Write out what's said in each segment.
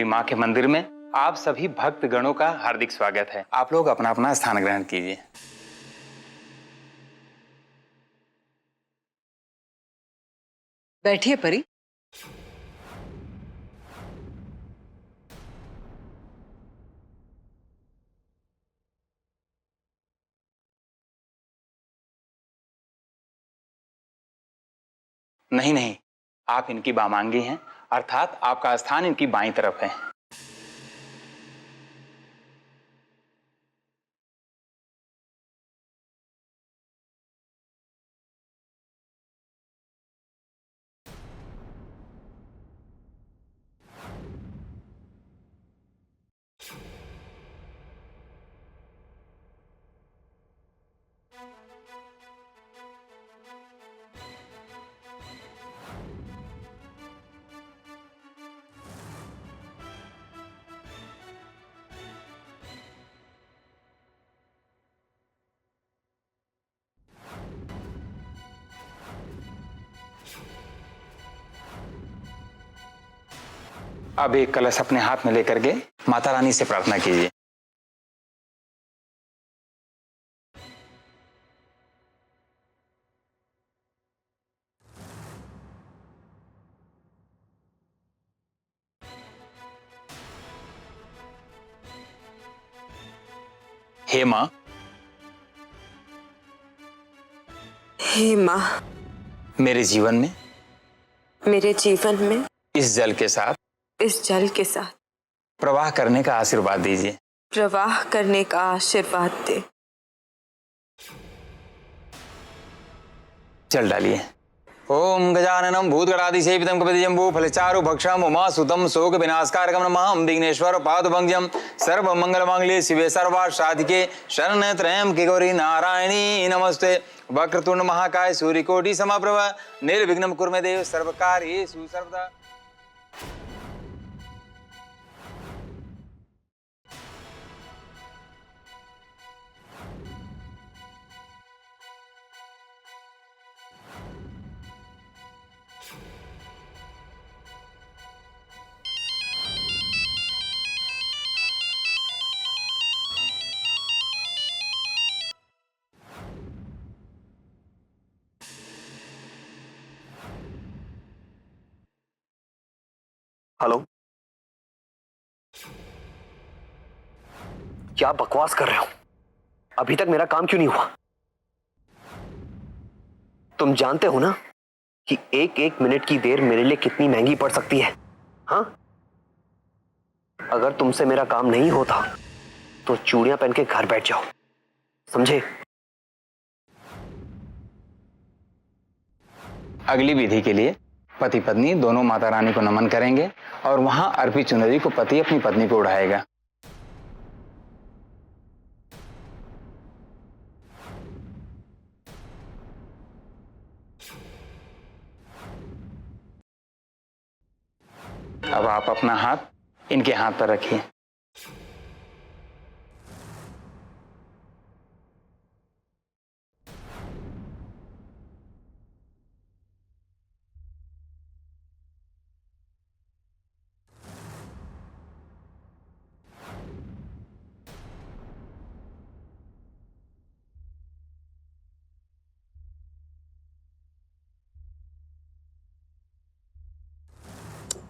देवी माँ के मंदिर में आप सभी भक्त गणों का हार्दिक स्वागत है। आप लोग अपना अपना स्थान ग्रहण कीजिए। बैठिए परी। नहीं नहीं, आप इनकी वामांगी हैं, अर्थात आपका स्थान इनकी बाईं तरफ है। अब एक कलश अपने हाथ में लेकर के माता रानी से प्रार्थना कीजिए। हे मां, हे मां, मेरे जीवन में इस जल के साथ प्रवाह करने का आशीर्वाद दीजिए। प्रवाह करने का आशीर्वाद दे। चल डालिए। ओम गजाननम भूतगणाधिसेवितं कपितजम्बू फलचारु भक्षम उमासुतं शोक विनाशकारकं नमः। विघ्नेश्वर पादपंकजं सर्वमंगलमांगल्ये शिवे सर्वार्थसाधिके शरण्ये त्र्यंबके गौरी नारायणी नमस्ते। वक्रतुंड महाकाय सूर्यकोटि समप्रभ निर्विघ्नं कुरु मे देव सर्वकार्येषु सर्वदा। हेलो, क्या बकवास कर रहे हो? अभी तक मेरा काम क्यों नहीं हुआ? तुम जानते हो ना कि एक एक मिनट की देर मेरे लिए कितनी महंगी पड़ सकती है? हाँ, अगर तुमसे मेरा काम नहीं होता तो चूड़ियां पहन के घर बैठ जाओ, समझे? अगली विधि के लिए पति पत्नी दोनों माता रानी को नमन करेंगे और वहां अर्पित चुनरी को पति अपनी पत्नी को उड़ाएगा। अब आप अपना हाथ इनके हाथ पर रखिए।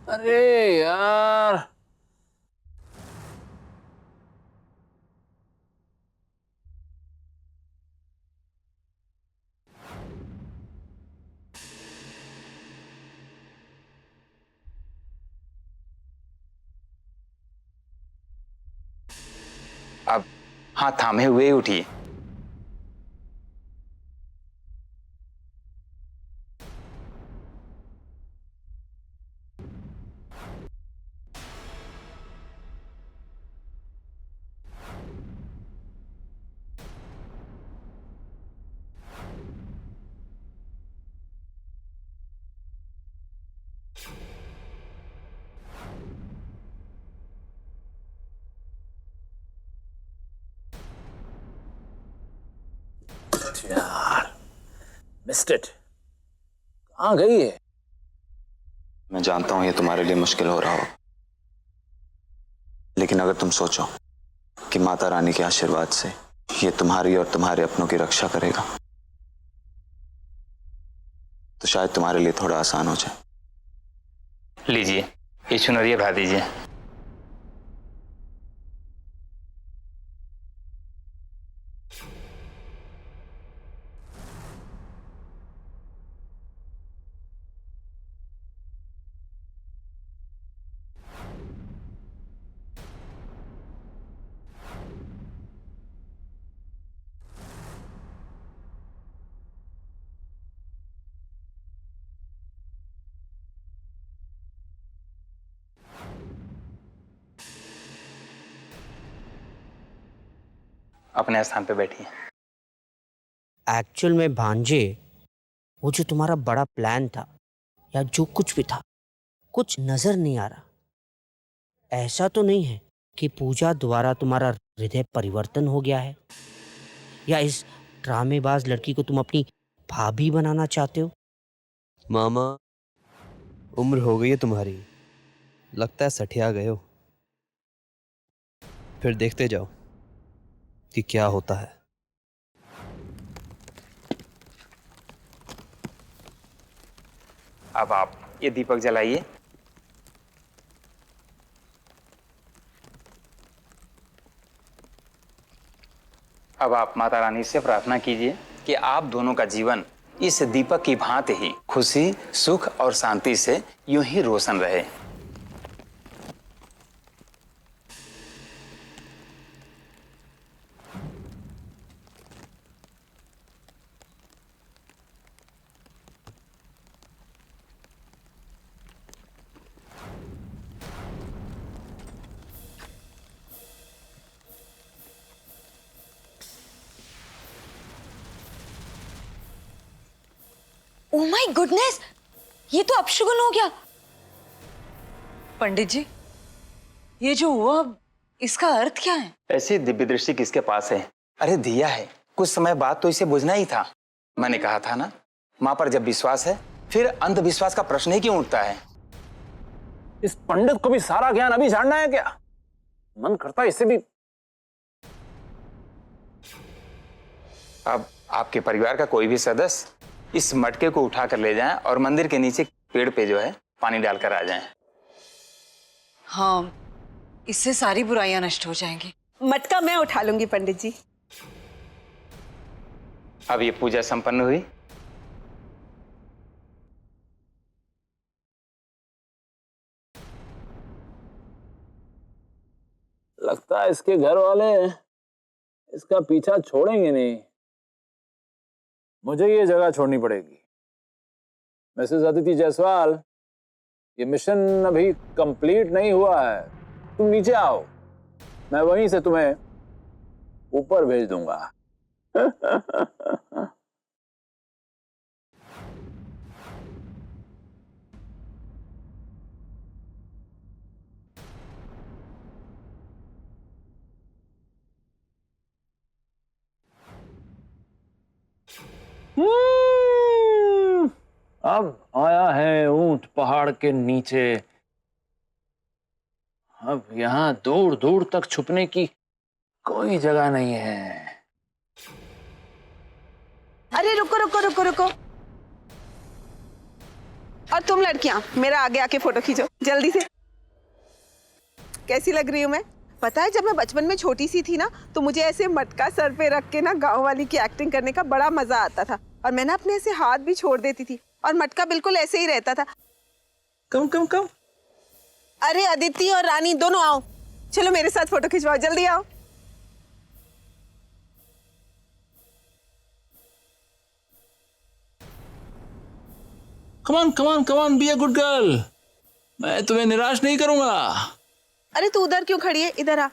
अरे यार, अब हाथ थामे हुए उठिए। यार मिस्ड इट। कहाँ गई है? मैं जानता हूं ये तुम्हारे लिए मुश्किल हो रहा हो, लेकिन अगर तुम सोचो कि माता रानी के आशीर्वाद से ये तुम्हारी और तुम्हारे अपनों की रक्षा करेगा, तो शायद तुम्हारे लिए थोड़ा आसान हो जाए। लीजिए, ये चुनरिया भा दीजिए। अपने स्थान पे बैठिए। एक्चुअल में भांजे, वो जो तुम्हारा बड़ा प्लान था या जो कुछ भी था, कुछ नजर नहीं आ रहा। ऐसा तो नहीं है कि पूजा द्वारा तुम्हारा हृदय परिवर्तन हो गया है, या इस ड्रामेबाज लड़की को तुम अपनी भाभी बनाना चाहते हो? मामा, उम्र हो गई है तुम्हारी, लगता है सठिया गए हो। फिर देखते जाओ कि क्या होता है। अब आप ये दीपक जलाइए। अब आप माता रानी से प्रार्थना कीजिए कि आप दोनों का जीवन इस दीपक की भांति ही खुशी, सुख और शांति से यूं ही रोशन रहे। ओह माय गुडनेस, ये तो अपशगुन हो गया। पंडित जी, ये जो हुआ इसका अर्थ क्या है? ऐसी दिव्य दृष्टि किसके पास है? अरे दिया है, कुछ समय बाद तो इसे बुझना ही था। मैंने कहा था ना, माँ पर जब विश्वास है फिर अंधविश्वास का प्रश्न ही क्यों उठता है? इस पंडित को भी सारा ज्ञान अभी जानना है क्या? मन करता है इससे भी। अब आपके परिवार का कोई भी सदस्य इस मटके को उठा कर ले जाएं और मंदिर के नीचे पेड़ पे जो है पानी डालकर आ जाएं। हाँ, इससे सारी बुराइयां नष्ट हो जाएंगी। मटका मैं उठा लूंगी पंडित जी। अब ये पूजा संपन्न हुई। लगता है इसके घर वाले इसका पीछा छोड़ेंगे नहीं। मुझे ये जगह छोड़नी पड़ेगी। मिसेस अदिति जायसवाल, ये मिशन अभी कंप्लीट नहीं हुआ है। तुम नीचे आओ, मैं वहीं से तुम्हें ऊपर भेज दूंगा। अब आया है ऊंट पहाड़ के नीचे। अब यहां दूर दूर तक छुपने की कोई जगह नहीं है। अरे रुको रुको रुको रुको, और तुम लड़कियां मेरा आगे आके फोटो खींचो जल्दी से। कैसी लग रही हूँ मैं? पता है, जब मैं बचपन में छोटी सी थी ना, तो मुझे ऐसे मटका सर पे रख के ना गांव वाली की एक्टिंग करने का बड़ा मजा आता था। और मैं ना अपने ऐसे हाथ भी छोड़ देती थी और मटका बिल्कुल ऐसे ही रहता था। कम कम कम। अरे अदिति और रानी दोनों आओ, चलो मेरे साथ फोटो खिंचवाओ, जल्दी आओ। कमान कमान कमान, बी अ गुड गर्ल। मैं तुम्हें निराश नहीं करूंगा। अरे तू उधर क्यों खड़ी है? इधर आ,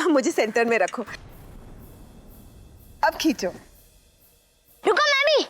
मुझे सेंटर में रखो। अब खींचो। रुको नानी।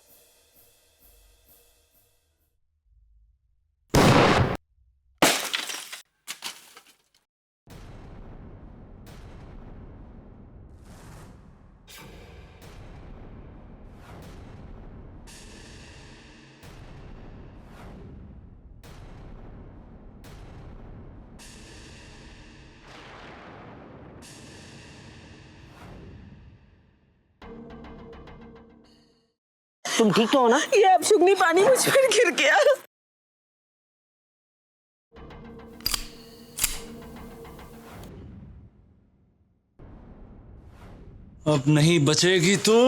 तुम ठीक तो हो ना? ये अब शुगनी पानी मुझ पर गिर गया। अब नहीं बचेगी तू।